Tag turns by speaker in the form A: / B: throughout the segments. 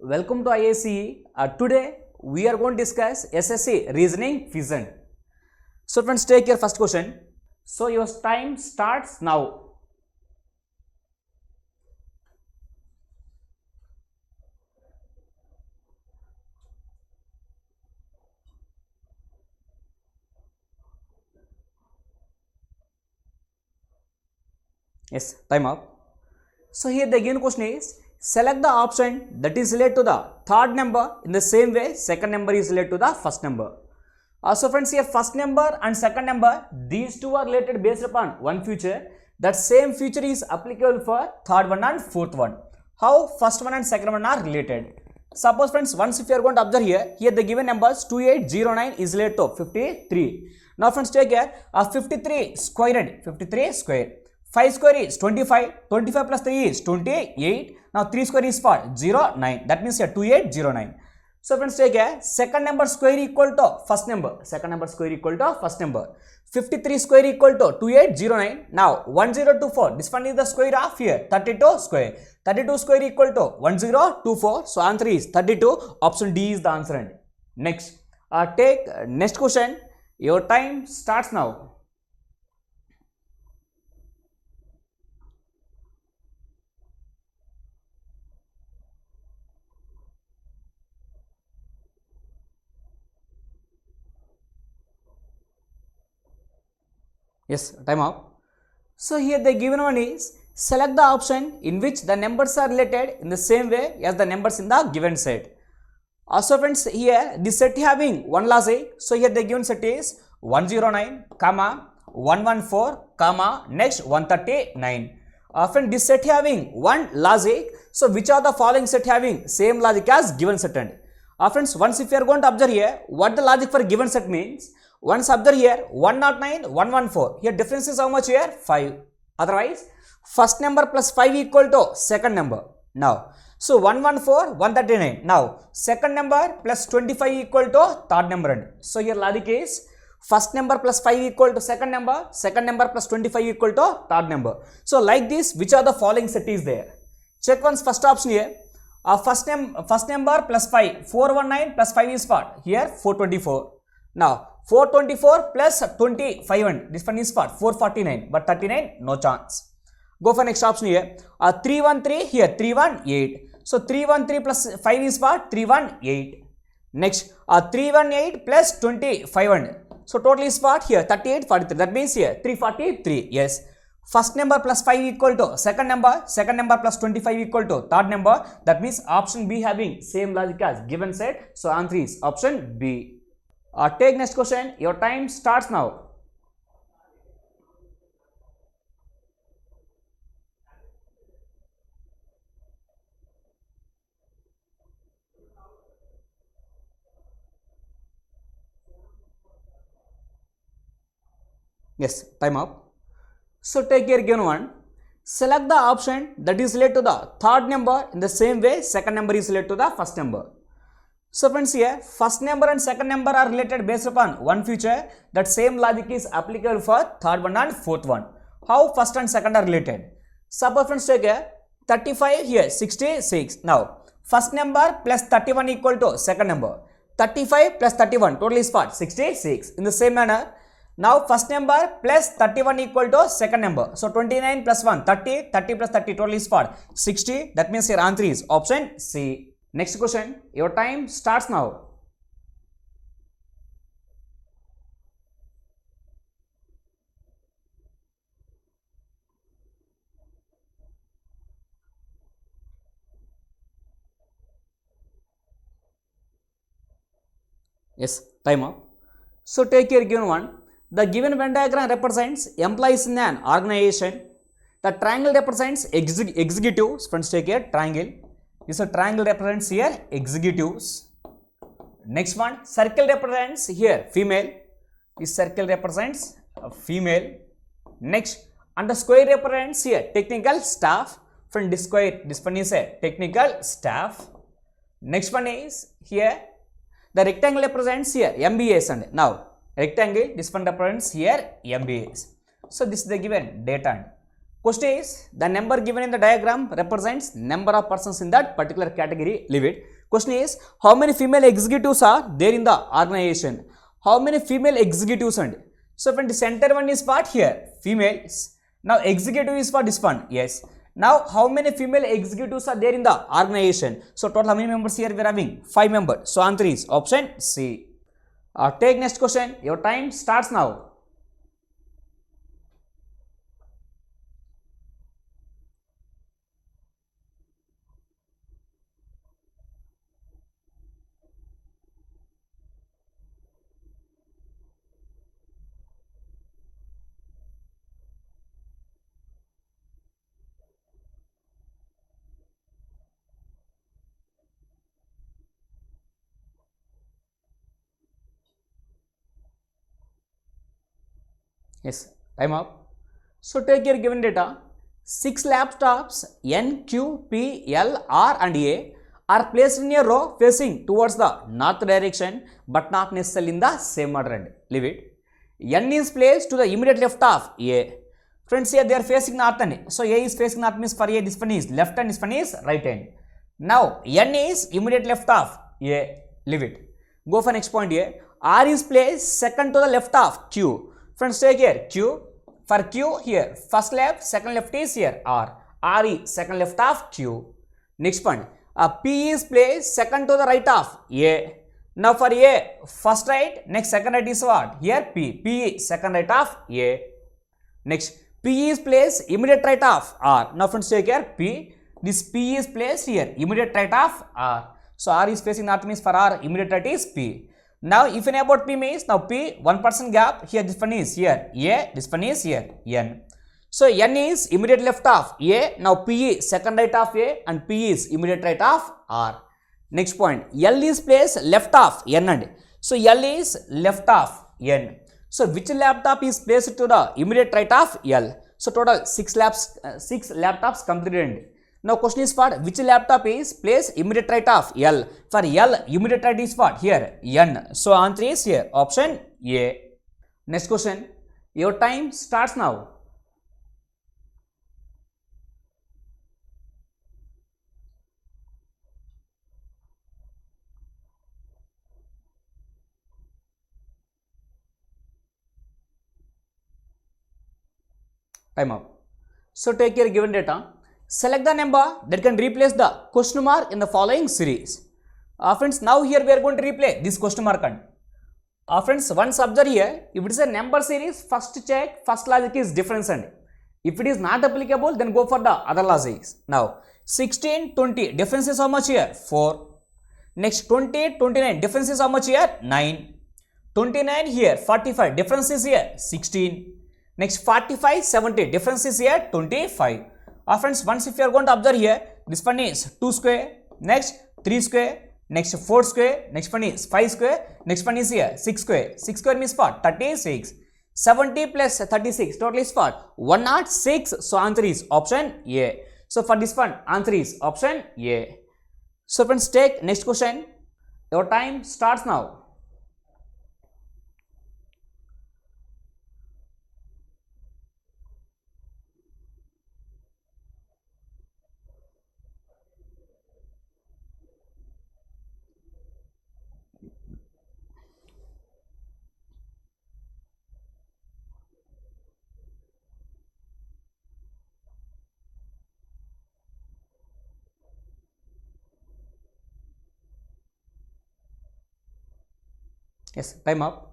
A: Welcome to IACE. Today we are going to discuss SSC Reasoning Fusion. So friends, take your first question. So your time starts now. Yes, time up. So here the given question is, select the option that is related to the third number in the same way second number is related to the first number. So friends, here first number and second number, these two are related based upon one feature. That same feature is applicable for third one and fourth one. How first one and second one are related? Suppose friends, once if you are going to observe here the given numbers 2809 is related to 53. Now friends, take care, 53 squared, 53 square. 5 square is 25, 25 plus 3 is 28, now 3 square is what? 09, that means here 2809. So friends, take care, second number square equal to first number, second number square equal to first number, 53 square equal to 2809, now 1024, this one is the square of here, 32 square, 32 square equal to 1024, so answer is 32, option D is the answer. Next, take next question, your time starts now. Yes, time up. So here the given one is, select the option in which the numbers are related in the same way as the numbers in the given set. Also friends, here this set having one logic. So here the given set is 109, comma 114, comma next 139. Friend, this set having one logic. So which are the following set having same logic as given set? And friends, once if you are going to observe here what the logic for given set means, once observe here 109, 114. Here difference is how much here? 5. Otherwise, first number plus 5 equal to second number. Now, so 114, 139. Now, second number plus 25 equal to third number. So here logic is first number plus 5 equal to second number plus 25 equal to third number. So like this, which are the following set is there? Check once first option here. First number plus 5, 419 plus 5 is what? Here 424. Now, 424 plus 25, this one is what? 449, but 39, no chance. Go for next option here. 313, here 318. So 313 plus 5 is what? 318. Next, 318 plus 25. So total is what? Here 38, 43. That means here 343. Yes. First number plus 5 equal to second number plus 25 equal to third number. That means option B having same logic as given set. So answer is option B. Take next question. Your time starts now. Yes, time up. So take your given one. Select the option that is related to the third number in the same way second number is related to the first number. So friends, here first number and second number are related based upon one feature. That same logic is applicable for third one and fourth one. How first and second are related? Suppose friends, take here 35, here 66. Now first number plus 31 equal to second number. 35 plus 31 total is what? 66. In the same manner, now first number plus 31 equal to second number. So 29 plus 1, 30, 30 plus 30 total is what? 60. That means your answer is option C. Next question, your time starts now. Yes, time up. So take your given one. The given Venn diagram represents employees in an organization. The triangle represents executives. Friends, take here triangle. This a triangle represents here executives. Next one, circle represents here female. This circle represents a female. Next, and the square represents here technical staff. From this square, this one is a technical staff. Next one is here the rectangle represents here MBAs. And now rectangle, this one represents here MBAs. So this is the given data. Question is, the number given in the diagram represents number of persons in that particular category. Leave it. Question is, how many female executives are there in the organization? How many female executives and so when the center one is what here? Females. Now executive is for this one. Yes. Now how many female executives are there in the organization? So total how many members here we are having? 5 members. So answer is option C. Take next question. Your time starts now. Yes, time up. So take your given data. 6 laptops N, Q, P, L, R and A are placed in a row facing towards the north direction but not necessarily in the same order and leave it. N is placed to the immediate left of A. Friends, here they are facing north and so A is facing north means for A this one is left and this one is right hand. Now N is immediate left of A. Leave it. Go for next point here. R is placed second to the left of Q. Friends, take here Q. For Q here first left, second left is here R. R is second left of Q. Next one. P is placed second to the right of A. Now for A first right, next second right is what? Here P. P is second right of A. Next P is placed immediate right of R. Now friends, take here P. This P is placed here immediate right of R. So R is facing north means for R immediate right is P. Now if you know about P means now P 1% gap here this one is here A, this one is here N. So N is immediate left of A. Now P is second right of A and P is immediate right of R. Next point, L is placed left of N and so L is left of N. So which laptop is placed to the immediate right of L? So total 6 laptops completed. Now question is what? Which laptop is placed immediate right of L? For L, immediate right is what? Here N. So answer is here option A. Next question. Your time starts now. Time up. So take your given data. Select the number that can replace the question mark in the following series. Friends, now here we are going to replace this question mark. Friends, once observe here, if it is a number series, first check, first logic is difference and if it is not applicable, then go for the other logics. Now, 16, 20, difference is how much here? 4. Next, 20, 29, difference is how much here? 9. 29 here, 45, difference is here? 16. Next, 45, 70, difference is here? 25. Friends, once if you are going to observe here, this one is 2 square, next 3 square, next 4 square, next one is 5 square, next one is here 6 square. 6 square means what? 36. 70 plus 36, total is what? 106. So answer is option A. So for this one, answer is option A. So friends, take next question. Your time starts now. Yes, time up.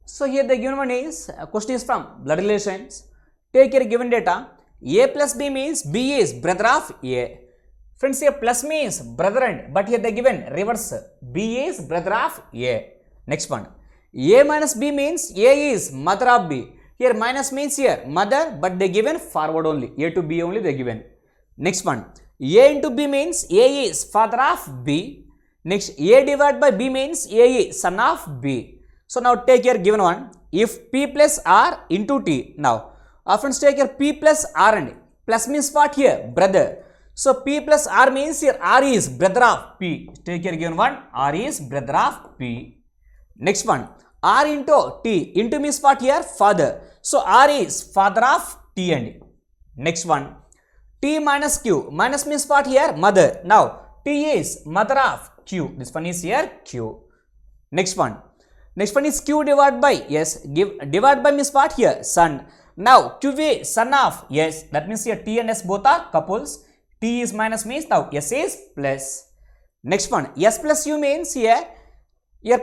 A: So here the given one is question is from blood relations. Take your given data. A plus B means B is brother of A. Friends, here plus means brother and but here they given reverse. B is brother of A. Next one. A minus B means A is mother of B. Here minus means here mother but they given forward only. A to B only they given. Next one. A into B means A is father of B. Next, A divided by B means A is son of B. So now take your given one. If P plus R into T. Now, friends, take your P plus R and plus means what here? Brother. So P plus R means here R is brother of P. Take your given one. R is brother of P. Next one. R into T. Into means what here? Father. So R is father of T and next one. T minus Q. Minus means what here? Mother. Now T is mother of Q. This one is here Q. Next one. Next one is Q divided by S. Divide by means what here? Son. Now Q is son of S. That means here T and S both are couples. T is minus means now S is plus. Next one. S plus U means here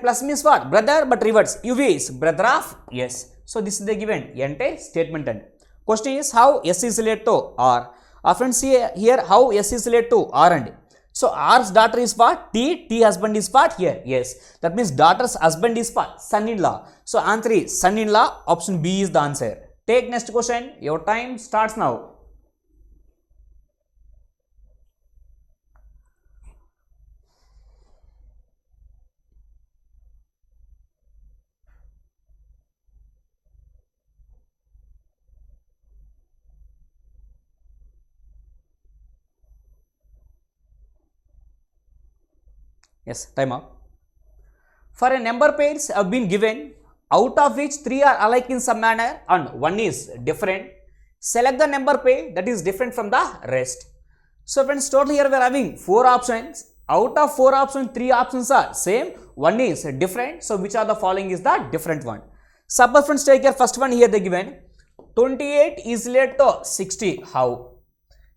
A: plus means what? Brother, but reverse. U is brother of S. So this is the given entire statement. And question is how S is related to R. Friends, here how S is related to R and so R's daughter is what? T husband is what? Here, yes. That means daughter's husband is what? Son-in-law. So answer is son-in-law. Option B is the answer. Take next question. Your time starts now. Yes, time up. For a number pairs have been given, out of which 3 are alike in some manner and 1 is different. Select the number pair that is different from the rest. So friends, total here we are having 4 options. Out of 4 options, 3 options are same, 1 is different. So which are the following is the different one. Suppose friends, take your first one here they given. 28 is related to 60. How?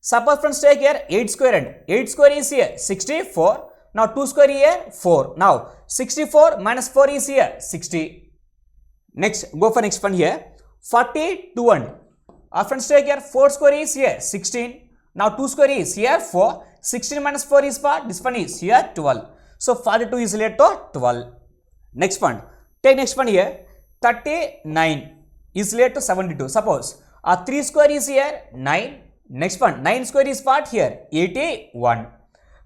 A: Suppose friends, take here 8 square and 8 square is here 64. Now 2 square here 4. Now 64 minus 4 is here 60. Next, go for next one here. 42 and friends, take here 4 square is here 16. Now 2 square is here 4. 16 minus 4 is what? This one is here 12. So 42 is related to 12. Next one. Take next one here. 39 is related to 72. Suppose 3 square is here 9. Next one. 9 square is what? Here 81.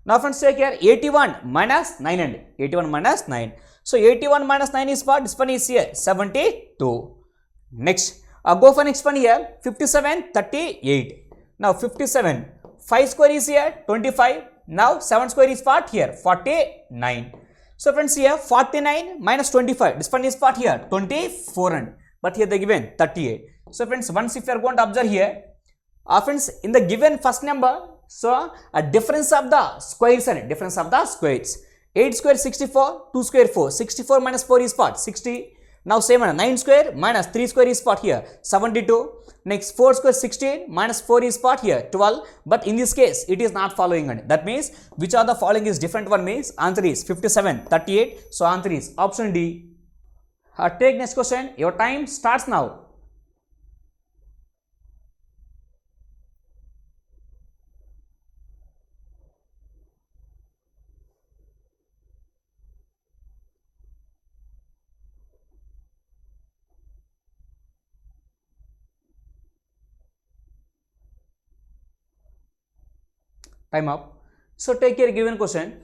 A: Now friends, take here 81 minus 9 and 81 minus 9. So 81 minus 9 is what? This one is here 72. Next, go for next one here 57, 38. Now 57, 5 square is here 25. Now 7 square is what? Here 49. So friends, here 49 minus 25. This one is what? Here 24 and but here they given 38. So friends, once if you are going to observe here, friends, in the given first number, so a difference of the squares and difference of the squares. 8 square 64, 2 square 4. 64 minus 4 is what? 60. Now same 9 square minus 3 square is what? Here 72. Next 4 square 16 minus 4 is what? Here 12. But in this case it is not following and that means which are the following is different one means answer is 57, 38. So answer is option D. Take next question. Your time starts now. Time up. So take your given question.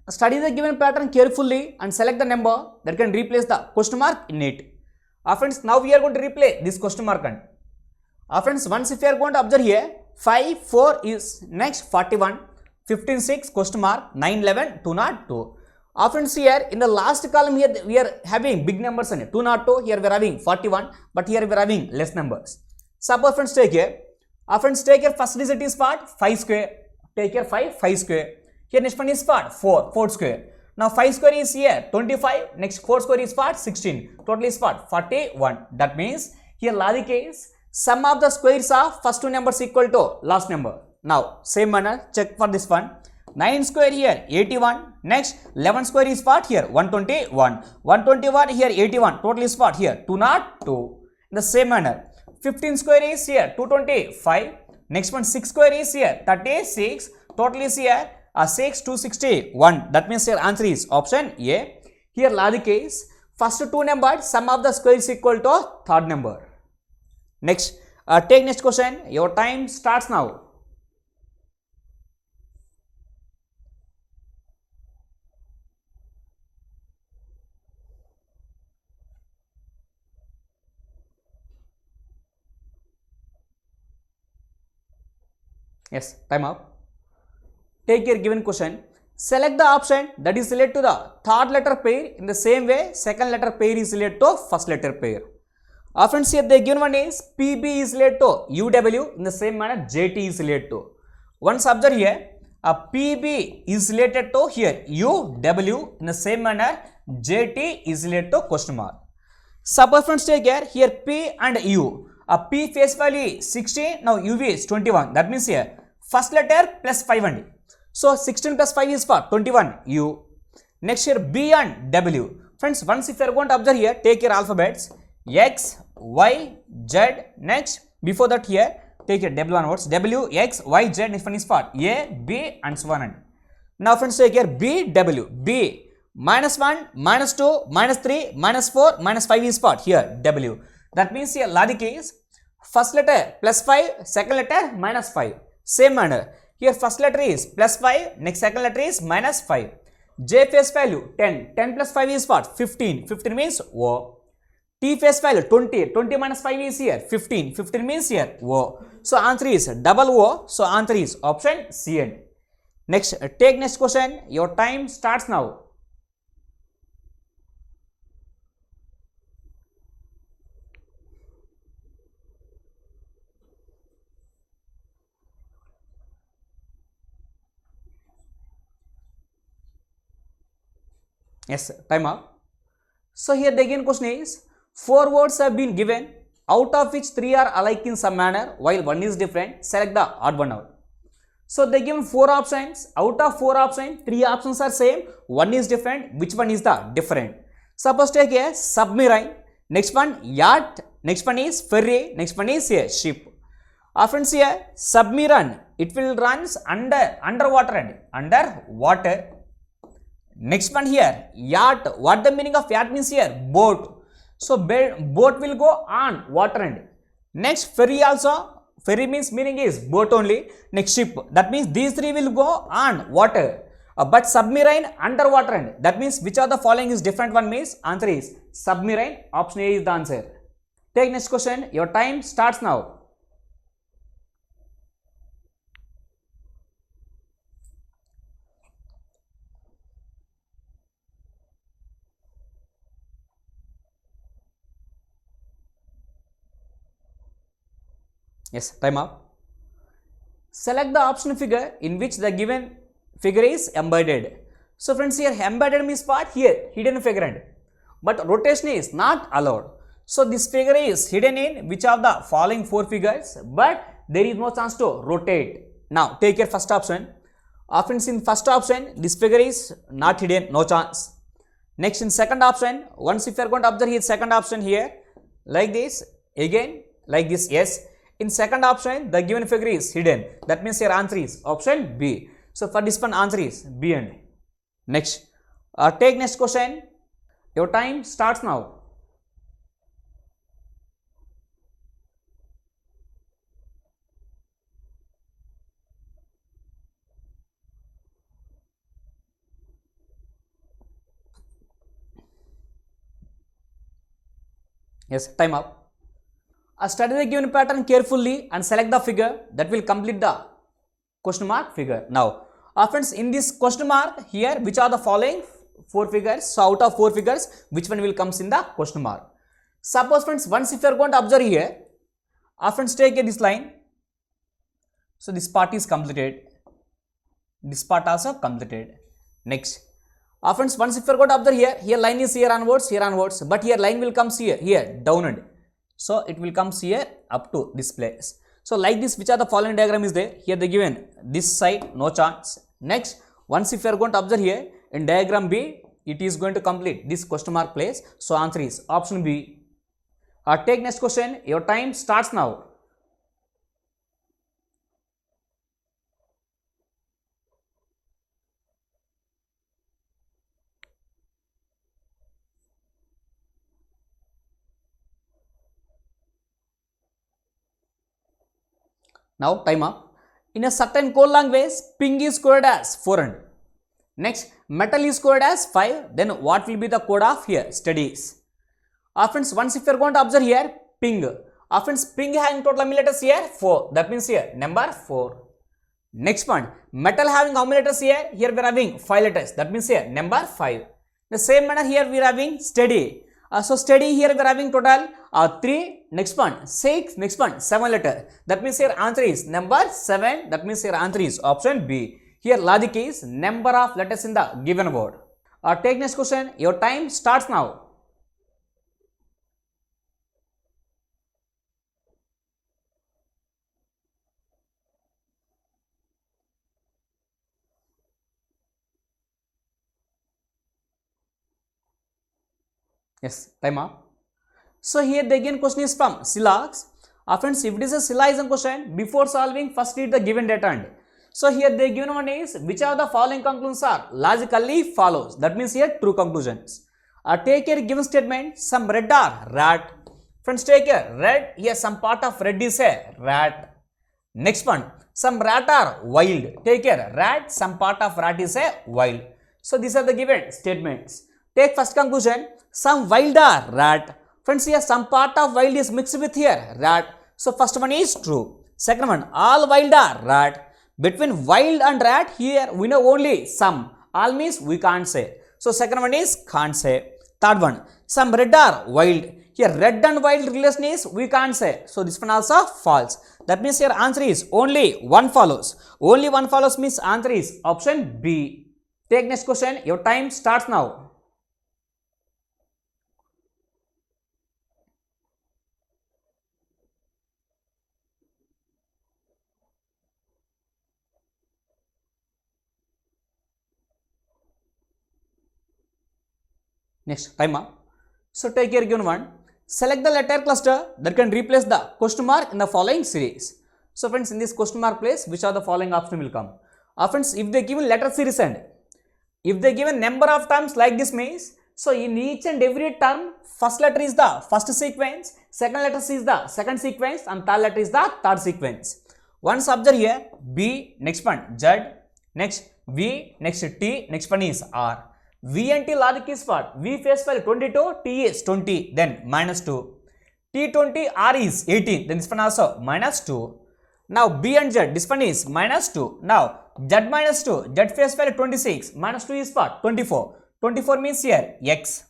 A: Study the given pattern carefully and select the number that can replace the question mark in it. Friends, now we are going to replace this question mark and friends, once if you are going to observe here 5, 4 is next 41, 15, 6 question mark, 9, 11, 202. Friends, here in the last column here we are having big numbers in it. 202, here we are having 41, but here we are having less numbers. Suppose friends, take here. Friends, take your first digit is what? 5 square. Take here 5 square. Here next one is what? 4 square. Now 5 square is here 25. Next 4 square is what? 16. Total is what? 41. That means here logic is sum of the squares of first two numbers equal to last number. Now same manner, check for this one. 9 square here 81. Next 11 square is what? Here 121. 121 here 81. Total is what? Here 202. In the same manner. 15 square is here 225. Next one 6 square is here 36. Total is here 6 261. That means your answer is option A. Here logic is first two numbers sum of the squares equal to third number. Next, take next question. Your time starts now. Yes, time up. Take your given question. Select the option that is related to the third letter pair in the same way second letter pair is related to first letter pair. Friends, here the given one is PB is related to UW in the same manner JT is related to. Once observe here, PB is related to here UW. In the same manner, JT is related to question mark. Suppose friends take here P and U. P face value is 16. Now UV is 21. That means here first letter plus 5 and so 16 plus 5 is for 21 U. Next here B and W. Friends, once if you are going to observe here, take your alphabets X, Y, Z. Next, before that here, take your W onwards. W, X, Y, Z. Next one is for A, B and so on. Now friends, take here B, W. B, minus 1, minus 2, minus 3, minus 4, minus 5 is for here W. That means here logic is first letter plus 5, second letter minus 5. Same manner. Here first letter is plus 5, next second letter is minus 5. J face value 10. 10 plus 5 is what? 15. 15 means O. T face value 20. 20 minus 5 is here 15. 15 means here O. So answer is double O. So answer is option C. Next, take next question. Your time starts now. Yes, time up. So here the again question is 4 words have been given, out of which 3 are alike in some manner while 1 is different. Select the odd one out. So they given 4 options. Out of 4 options, 3 options are same, 1 is different. Which one is the different? Suppose take a submarine, next one yacht, next one is ferry, next one is a ship. Friends, here submarine, it will runs underwater. Next one here yacht. What the meaning of yacht means here? Boat. So boat will go on water end. Next ferry also. Ferry means meaning is boat only. Next ship. That means these 3 will go on water. But submarine underwater end. That means which of the following is different one means answer is submarine. Option A is the answer. Take next question. Your time starts now. Yes, time up. Select the option figure in which the given figure is embedded. So friends, here embedded means what? Here hidden figure, but rotation is not allowed. So this figure is hidden in which of the following 4 figures, but there is no chance to rotate. Now take your first option. Friends, in first option this figure is not hidden, no chance. Next, in second option, once if you are going to observe here second option here like this, again like this, yes. In second option, the given figure is hidden. That means your answer is option B. So for this one, answer is B and next. Take next question. Your time starts now. Yes, time up. Study the given pattern carefully and select the figure that will complete the question mark figure. Now, friends, in this question mark here, which are the following 4 figures? So, out of 4 figures, which one will comes in the question mark? Suppose friends, once if you are going to observe here, friends, take this line. So, this part is completed. This part also completed. Next, friends, once if you are going to observe here line is here onwards, but here line will comes here downward. So it will comes here up to this place. So like this, which are the following diagram is there? Here they given this side, no chance. Next, once if you are going to observe here in diagram B, it is going to complete this question mark place. So answer is option B. Take next question. Your time starts now. Now time up. In a certain code language, ping is coded as 400. Next, metal is coded as 5. Then what will be the code of here? Studies. Friends, once if you are going to observe here, ping. Friends, ping having total how many letters here? 4. That means here number 4. Next one, metal having how many letters here? Here we are having 5 letters. That means here number 5. The same manner here we are having steady. So steady here we are having total 3, next one 6, next one 7 letter. That means here answer is number 7. That means here answer is option B. Here logic is number of letters in the given word. Take next question. Your time starts now. Yes, time up. So here the again question is from Silax. Friends, if it is a syllogism question, before solving, first read the given data and. So here the given one is which of the following conclusions are logically follows. That means here true conclusions. Take here given statement, some red are rat. Friends, take here red, here some part of red is a rat. Next one, some rat are wild. Take here rat, some part of rat is a wild. So these are the given statements. Take first conclusion, some wild are rat. Friends, here some part of wild is mixed with here rat. So first one is true. Second one, all wild are rat. Between wild and rat, here we know only some. All means we can't say. So second one is can't say. Third one, some red are wild. Here red and wild relation is we can't say. So this one also false. That means here answer is only one follows. Only one follows means answer is option B. Take next question. Your time starts now. Next, time up. So take here given one. Select the letter cluster that can replace the question mark in the following series. So friends, in this question mark place, which are the following option will come? Friends, if they given letter series and if they given number of terms like this means, so in each and every term, first letter is the first sequence, second letter is the second sequence, and third letter is the third sequence. Once observe here, B, next one Z, next V, next T, next one is R. V and T logic is what? V face value 22, T is 20, then minus 2. T20, R is 18, then this one also minus 2. Now B and Z, this one is minus 2. Now Z minus 2, Z face value 26, minus 2 is what? 24. 24 means here X.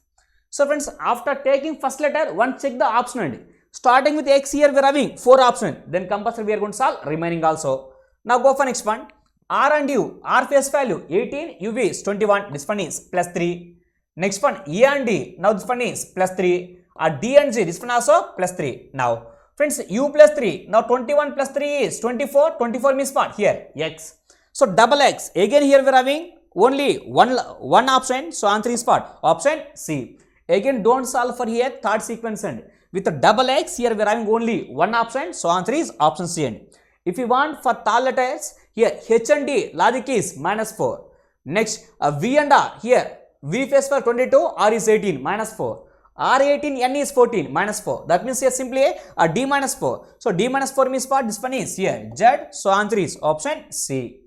A: So friends, after taking first letter, once check the option and starting with X here we are having 4 options. Then compulsory we are going to solve remaining also. Now go for next one. R and U, R face value 18, U is 21, this one is plus 3. Next one, E and D, now this one is plus 3. D and G, this one also plus 3. Now, friends, U plus 3, now 21 plus 3 is 24, 24 means what? Here, X. So, double X, again here we are having only one option, so answer is what? Option C. Again, don't solve for here third sequence and with a double X, here we are having only one option, so answer is option C. And if you want for third letters, here H and D logic is minus 4. Next V and R, here V face for 22, R is 18, minus 4. R 18, N is 14, minus 4. That means here simply a D minus 4. So D minus 4 means what? This one is here Z. So answer is option C.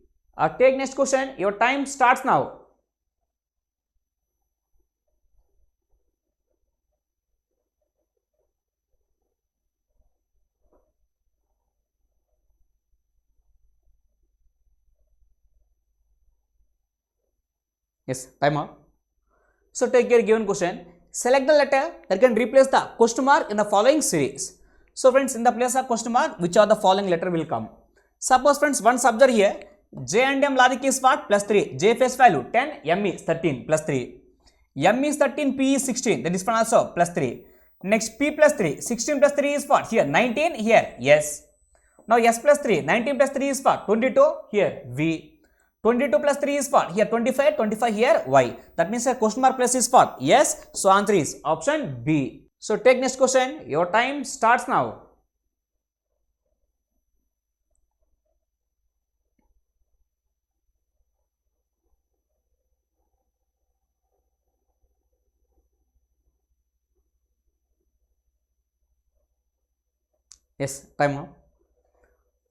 A: Take next question. Your time starts now. Yes, time up. So take your given question. Select the letter that can replace the question mark in the following series. So friends, in the place of question mark, which are the following letter will come? Suppose friends, one subject here, J and M logic is what? Plus 3. J face value 10, M is 13, plus 3. M is 13, P is 16, that is one also plus 3. Next P plus 3, 16 plus 3 is what? Here 19, here yes. Now S plus 3, 19 plus 3 is what? 22, here V. 22 plus 3 is what? Here 25, 25 here Y. That means a question mark plus is what? Yes. So answer is option B. So take next question. Your time starts now. Yes, time now.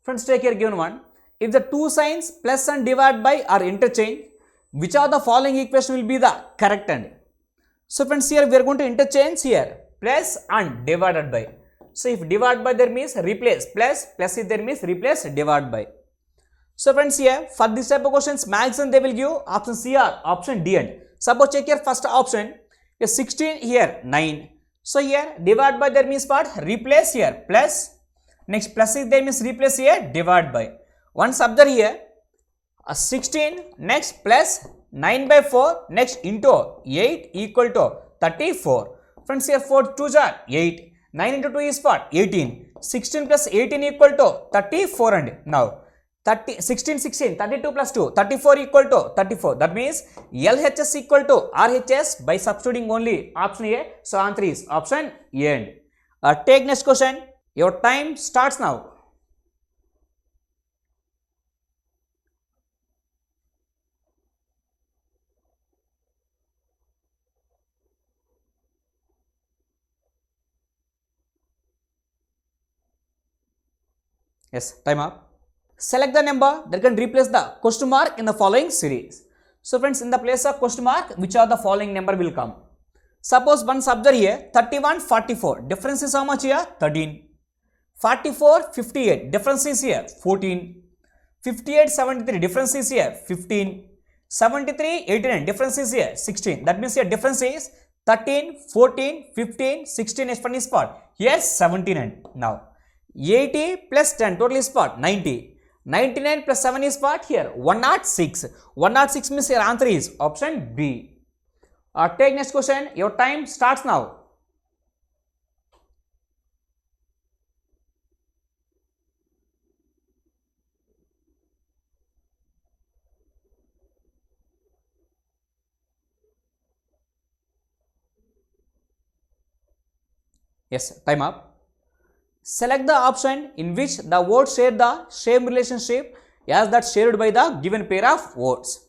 A: Friends, take here given one. If the two signs plus and divide by are interchanged, which of the following equation will be the correct end? So friends, here we are going to interchange here plus and divided by. So if divide by there means replace plus, plus if there means replace divide by. So friends, here for this type of questions maximum they will give option C or option D end. Suppose check here first option, here 16 here 9. So here divide by there means what? Replace here plus. Next plus is there means replace here divide by. One subject here 16 next plus 9 by 4 next into 8 equal to 34. Friends, here 4 2s are 8. 9 into 2 is what? 18. 16 plus 18 equal to 34 and now 16 32 plus 2 34 equal to 34. That means LHS equal to RHS by substituting only option A. So answer is option A. And take next question. Your time starts now. Yes, time up. Select the number that can replace the question mark in the following series. So friends, in the place of question mark, which are the following number will come? Suppose one subject here 31 44. Difference is how much here? 13. 44 58. Difference is here 14. 58 73. Difference is here 15. 73 89. Difference is here 16. That means here difference is 13 14 15 16. Next one is what? Here 17. And now 80 plus 10 total is what? 90. 99 plus 7 is what? Here 106. 106 means your answer is option B. Take next question. Your time starts now. Yes, time up. Select the option in which the words share the same relationship as that shared by the given pair of words.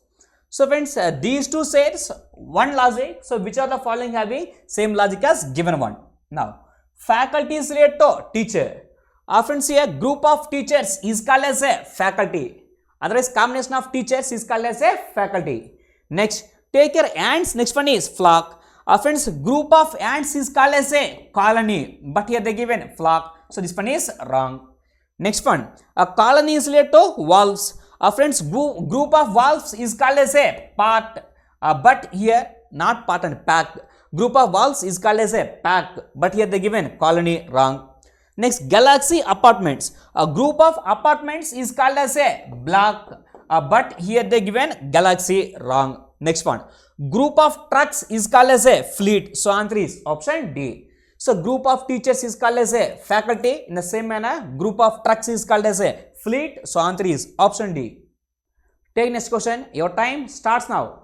A: So friends, these two shares one logic. So which are the following having same logic as given one? Now, faculty is related to teacher. Friends, here group of teachers is called as a faculty. Otherwise, combination of teachers is called as a faculty. Next, take your ants. Next one is flock. Friends, group of ants is called as a colony. But here they given flock. So this one is wrong. Next one, a colony is related to wolves. Friends, group of wolves is called as a part. But here not part and pack. Group of wolves is called as a pack. But here they given colony, wrong. Next, galaxy apartments. A group of apartments is called as a block. But here they given galaxy, wrong. Next one, group of trucks is called as a fleet. So answer is option D. So group of teachers is called as a faculty. In the same manner, group of trucks is called as a fleet. So answer is option D. Take next question. Your time starts now.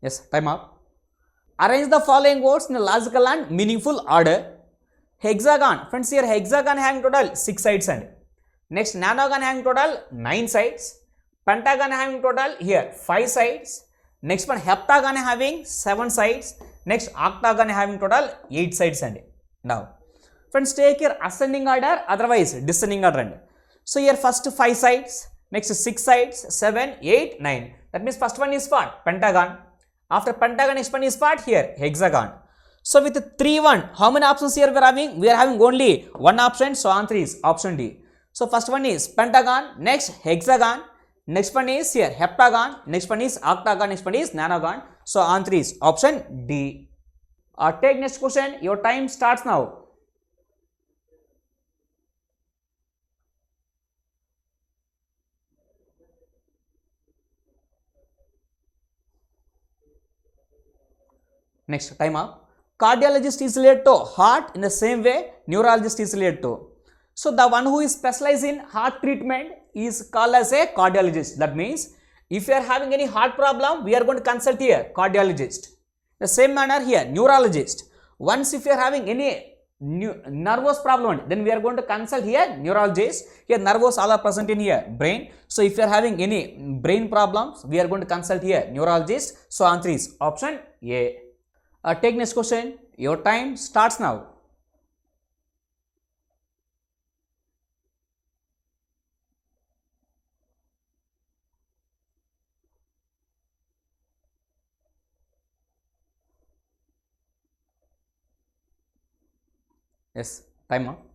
A: Yes, time up. Arrange the following words in a logical and meaningful order. Hexagon. Friends, here hexagon having total 6 sides and next nanogon having total 9 sides. Pentagon having total here 5 sides. Next one heptagon having 7 sides. Next octagon having total 8 sides and now friends, take your ascending order, otherwise descending order. And so here first 5 sides, next 6 sides, 7, 8, 9. That means first one is what? Pentagon. After pentagon, next one is what? Here hexagon. So with 3 1, how many options here we are having? We are having only one option. So answer is option D. So first one is pentagon, next hexagon, next one is here heptagon, next one is octagon, next one is nanogon. So answer is option D. Take next question. Your time starts now. Next, time up. Cardiologist is related to heart in the same way neurologist is related to. So the one who is specialized in heart treatment is called as a cardiologist. That means if you are having any heart problem, we are going to consult here cardiologist. The same manner here neurologist. Once if you are having any nervous problem, then we are going to consult here neurologist. Here nervous all are present in here brain. So if you are having any brain problems, we are going to consult here neurologist. So answer is option A. Take next question. Your time starts now. Yes, time up.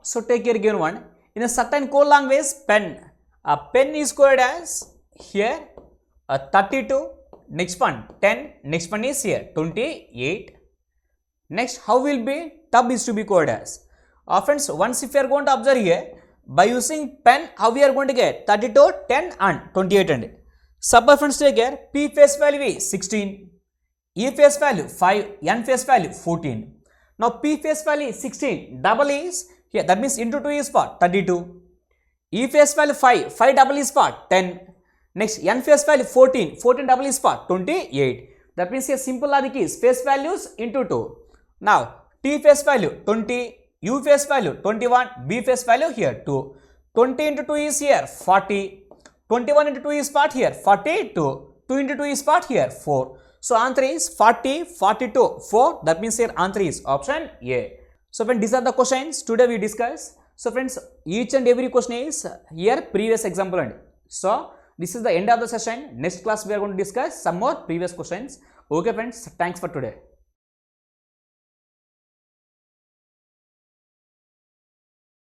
A: So take your given one. In a certain code language, pen. A pen is coded as here 32, next one 10, next one is here 28. Next, how will be tub is to be coded as? Friends, once if you are going to observe here, by using pen, how we are going to get 32, 10 and 28 and suppose friends take here, P face value is 16, E face value 5, N face value 14. Now P face value is 16, double is here, that means into 2 is for 32. E face value 5, 5 double is for 10. Next, N face value 14, 14 double is for 28. That means here simple logic is face values into 2. Now, T face value 20, U face value 21, B face value here 2. 20 into 2 is here 40. 21 into 2 is part here 42. 2 into 2 is part here 4. So, answer is 40, 42, 4. That means here answer is option A. So, friends, these are the questions today we discuss. So, friends, each and every question is here previous example. And so, this is the end of the session. Next class we are going to discuss some more previous questions. Okay, friends, thanks for today.